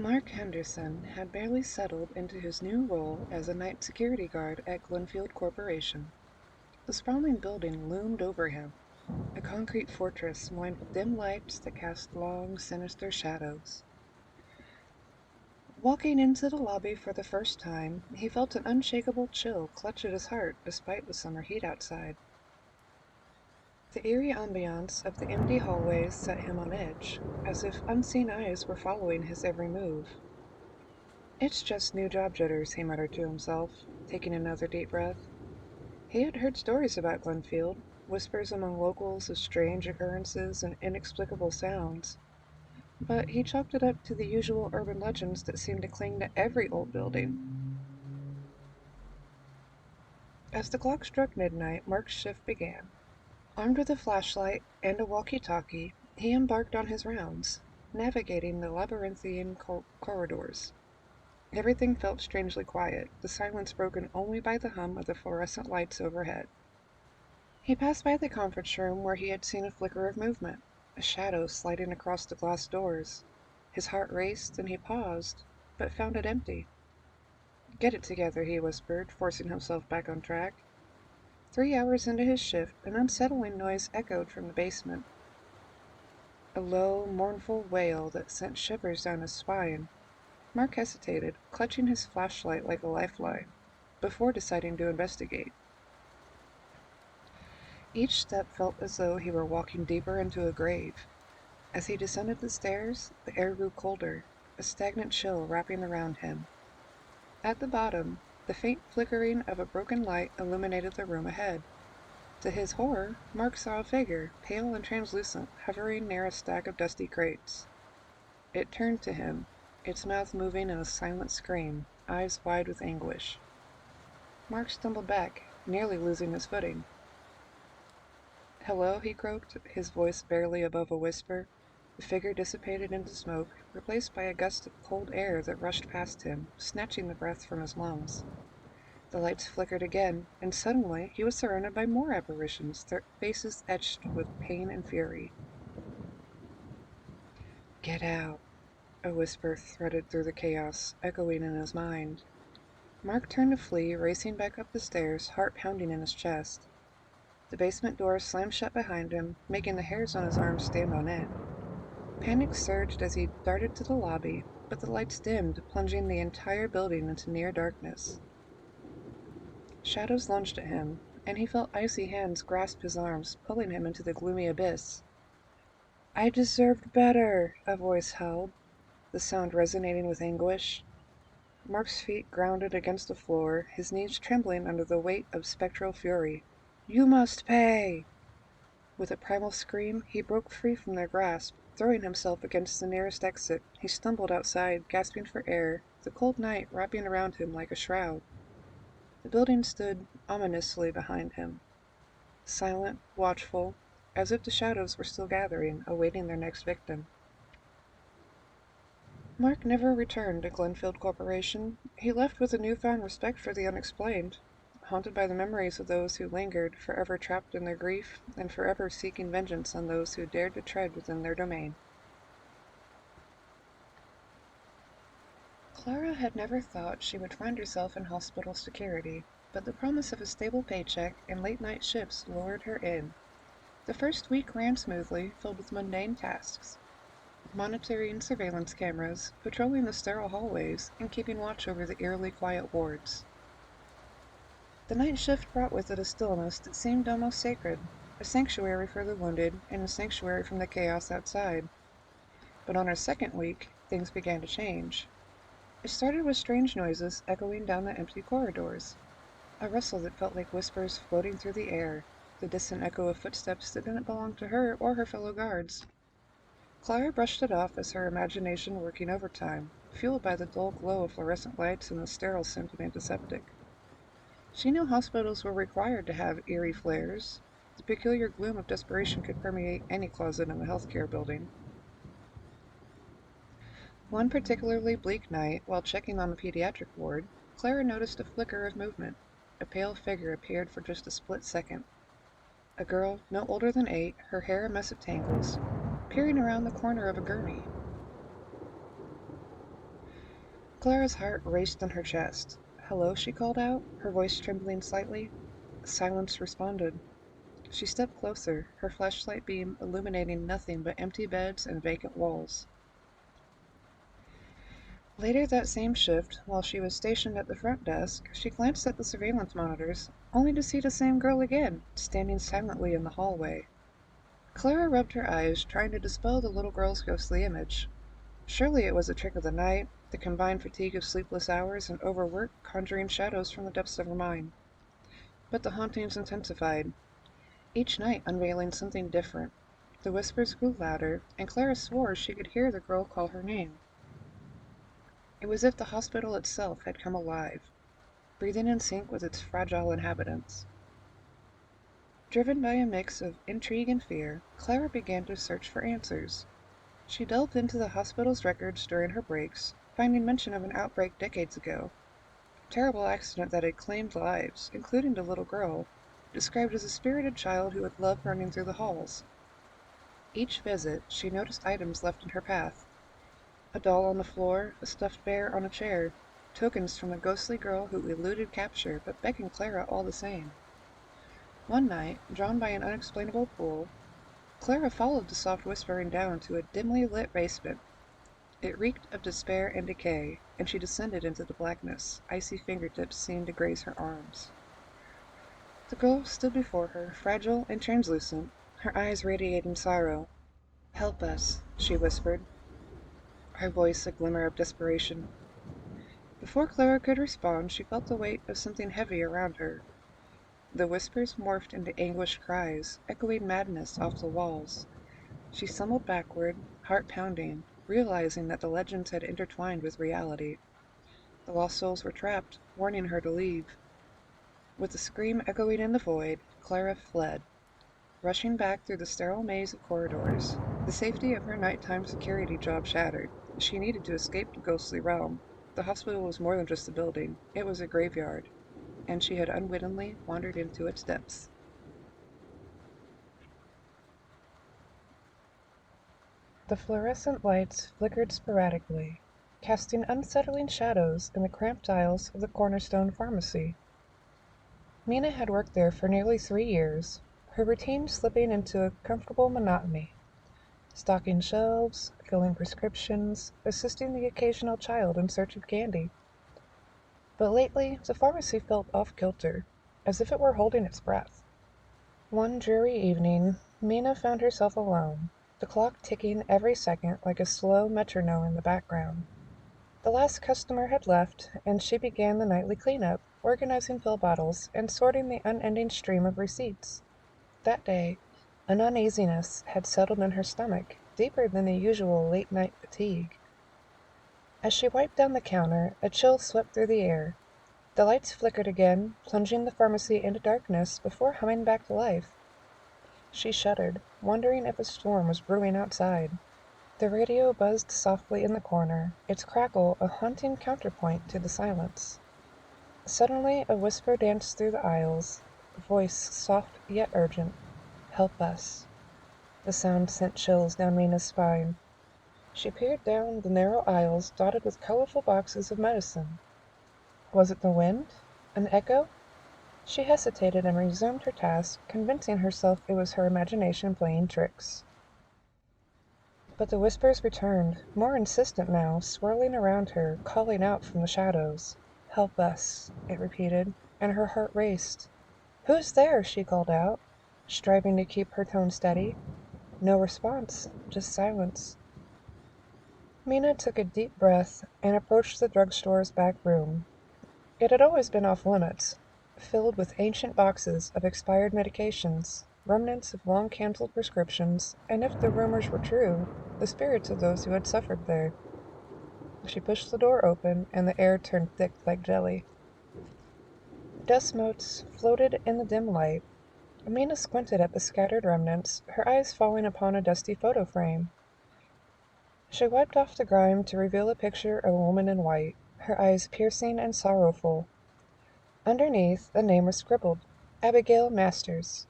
Mark Henderson had barely settled into his new role as a night security guard at Glenfield Corporation. The sprawling building loomed over him, a concrete fortress lined with dim lights that cast long, sinister shadows. Walking into the lobby for the first time, he felt an unshakable chill clutch at his heart despite the summer heat outside. The eerie ambiance of the empty hallways set him on edge, as if unseen eyes were following his every move. It's just new job jitters, he muttered to himself, taking another deep breath. He had heard stories about Glenfield, whispers among locals of strange occurrences and inexplicable sounds, but he chalked it up to the usual urban legends that seemed to cling to every old building. As the clock struck midnight, Mark's shift began. Armed with a flashlight and a walkie-talkie, he embarked on his rounds, navigating the labyrinthine corridors. Everything felt strangely quiet, the silence broken only by the hum of the fluorescent lights overhead. He passed by the conference room where he had seen a flicker of movement, a shadow sliding across the glass doors. His heart raced and he paused, but found it empty. "Get it together," he whispered, forcing himself back on track. 3 hours into his shift, an unsettling noise echoed from the basement. A low, mournful wail that sent shivers down his spine. Mark hesitated, clutching his flashlight like a lifeline, before deciding to investigate. Each step felt as though he were walking deeper into a grave. As he descended the stairs, the air grew colder, a stagnant chill wrapping around him. At the bottom, the faint flickering of a broken light illuminated the room ahead. To his horror, Mark saw a figure, pale and translucent, hovering near a stack of dusty crates. It turned to him, its mouth moving in a silent scream, eyes wide with anguish. Mark stumbled back, nearly losing his footing. "Hello," he croaked, his voice barely above a whisper. The figure dissipated into smoke, replaced by a gust of cold air that rushed past him, snatching the breath from his lungs. The lights flickered again, and suddenly he was surrounded by more apparitions, their faces etched with pain and fury. "Get out," a whisper threaded through the chaos, echoing in his mind. Mark turned to flee, racing back up the stairs, heart pounding in his chest. The basement door slammed shut behind him, making the hairs on his arms stand on end. Panic surged as he darted to the lobby, but the lights dimmed, plunging the entire building into near darkness. Shadows lunged at him, and he felt icy hands grasp his arms, pulling him into the gloomy abyss. "I deserved better," a voice held, the sound resonating with anguish. Mark's feet grounded against the floor, his knees trembling under the weight of spectral fury. "You must pay!" With a primal scream, he broke free from their grasp. Throwing himself against the nearest exit, he stumbled outside, gasping for air, the cold night wrapping around him like a shroud. The building stood ominously behind him, silent, watchful, as if the shadows were still gathering, awaiting their next victim. Mark never returned to Glenfield Corporation. He left with a newfound respect for the unexplained, haunted by the memories of those who lingered, forever trapped in their grief, and forever seeking vengeance on those who dared to tread within their domain. Clara had never thought she would find herself in hospital security, but the promise of a stable paycheck and late-night shifts lured her in. The first week ran smoothly, filled with mundane tasks: monitoring surveillance cameras, patrolling the sterile hallways, and keeping watch over the eerily quiet wards. The night shift brought with it a stillness that seemed almost sacred, a sanctuary for the wounded and a sanctuary from the chaos outside. But on her second week, things began to change. It started with strange noises echoing down the empty corridors, a rustle that felt like whispers floating through the air, the distant echo of footsteps that didn't belong to her or her fellow guards. Clara brushed it off as her imagination working overtime, fueled by the dull glow of fluorescent lights and the sterile scent of antiseptic. She knew hospitals were required to have eerie flares. The peculiar gloom of desperation could permeate any closet in a healthcare building. One particularly bleak night, while checking on the pediatric ward, Clara noticed a flicker of movement. A pale figure appeared for just a split second. A girl, no older than 8, her hair a mess of tangles, peering around the corner of a gurney. Clara's heart raced in her chest. "Hello," she called out, her voice trembling slightly. Silence responded. She stepped closer, her flashlight beam illuminating nothing but empty beds and vacant walls. Later that same shift, while she was stationed at the front desk, she glanced at the surveillance monitors, only to see the same girl again, standing silently in the hallway. Clara rubbed her eyes, trying to dispel the little girl's ghostly image. Surely it was a trick of the night, the combined fatigue of sleepless hours and overwork conjuring shadows from the depths of her mind. But the hauntings intensified, each night unveiling something different. The whispers grew louder, and Clara swore she could hear the girl call her name. It was as if the hospital itself had come alive, breathing in sync with its fragile inhabitants. Driven by a mix of intrigue and fear, Clara began to search for answers. She delved into the hospital's records during her breaks, finding mention of an outbreak decades ago. A terrible accident that had claimed lives, including the little girl, described as a spirited child who had loved running through the halls. Each visit, she noticed items left in her path. A doll on the floor, a stuffed bear on a chair, tokens from the ghostly girl who eluded capture but beckoned Clara all the same. One night, drawn by an unexplainable pull, Clara followed the soft whispering down to a dimly lit basement. It reeked of despair and decay, and she descended into the blackness, icy fingertips seemed to graze her arms. The girl stood before her, fragile and translucent, her eyes radiating sorrow. "Help us," she whispered, her voice a glimmer of desperation. Before Clara could respond, she felt the weight of something heavy around her. The whispers morphed into anguished cries, echoing madness off the walls. She stumbled backward, heart pounding, realizing that the legends had intertwined with reality. The lost souls were trapped, warning her to leave. With the scream echoing in the void, Clara fled, rushing back through the sterile maze of corridors. The safety of her nighttime security job shattered. She needed to escape the ghostly realm. The hospital was more than just a building. It was a graveyard, and she had unwittingly wandered into its depths. The fluorescent lights flickered sporadically, casting unsettling shadows in the cramped aisles of the Cornerstone Pharmacy. Mina had worked there for nearly 3 years, her routine slipping into a comfortable monotony, stocking shelves, filling prescriptions, assisting the occasional child in search of candy. But lately, the pharmacy felt off-kilter, as if it were holding its breath. One dreary evening, Mina found herself alone, the clock ticking every second like a slow metronome in the background. The last customer had left, and she began the nightly cleanup, organizing pill bottles and sorting the unending stream of receipts. That day, an uneasiness had settled in her stomach, deeper than the usual late-night fatigue. As she wiped down the counter, a chill swept through the air. The lights flickered again, plunging the pharmacy into darkness before humming back to life. She shuddered, wondering if a storm was brewing outside. The radio buzzed softly in the corner, its crackle a haunting counterpoint to the silence. Suddenly a whisper danced through the aisles, a voice soft yet urgent. "Help us." The sound sent chills down Mina's spine. She peered down the narrow aisles dotted with colorful boxes of medicine. Was it the wind? An echo? She hesitated and resumed her task, convincing herself it was her imagination playing tricks. But the whispers returned, more insistent now, swirling around her, calling out from the shadows. "Help us," it repeated, and her heart raced. "Who's there?" she called out, striving to keep her tone steady. No response, just silence. Mina took a deep breath and approached the drugstore's back room. It had always been off-limits, filled with ancient boxes of expired medications, remnants of long-canceled prescriptions, and if the rumors were true, the spirits of those who had suffered there. She pushed the door open, and the air turned thick like jelly. Dust motes floated in the dim light. Mina squinted at the scattered remnants, her eyes falling upon a dusty photo frame. She wiped off the grime to reveal a picture of a woman in white, her eyes piercing and sorrowful. Underneath, a name was scribbled, Abigail Masters.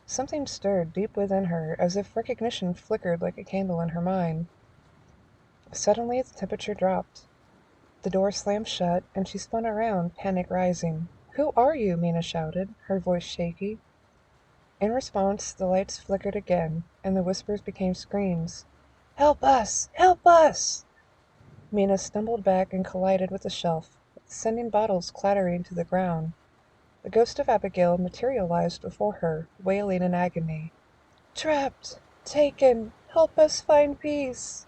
Something stirred deep within her, as if recognition flickered like a candle in her mind. Suddenly the temperature dropped. The door slammed shut, and she spun around, panic rising. "Who are you?" Mina shouted, her voice shaky. In response, the lights flickered again, and the whispers became screams. "Help us! Help us!" Mina stumbled back and collided with the shelf, sending bottles clattering to the ground. The ghost of Abigail materialized before her, wailing in agony. "Trapped! Taken! Help us find peace!"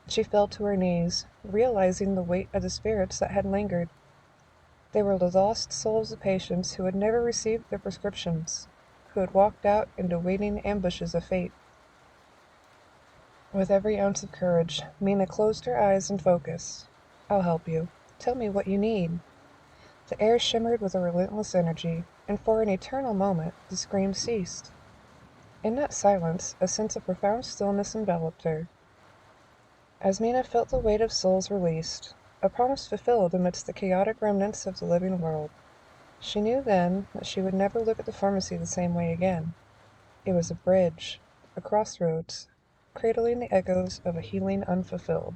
She fell to her knees, realizing the weight of the spirits that had lingered. They were the lost souls of patients who had never received their prescriptions, who had walked out into waiting ambushes of fate. With every ounce of courage, Mina closed her eyes and focused. "I'll help you. Tell me what you need." The air shimmered with a relentless energy, and for an eternal moment the screams ceased. In that silence, a sense of profound stillness enveloped her. As Mina felt the weight of souls released, a promise fulfilled amidst the chaotic remnants of the living world, she knew then that she would never look at the pharmacy the same way again. It was a bridge, a crossroads, cradling the echoes of a healing unfulfilled.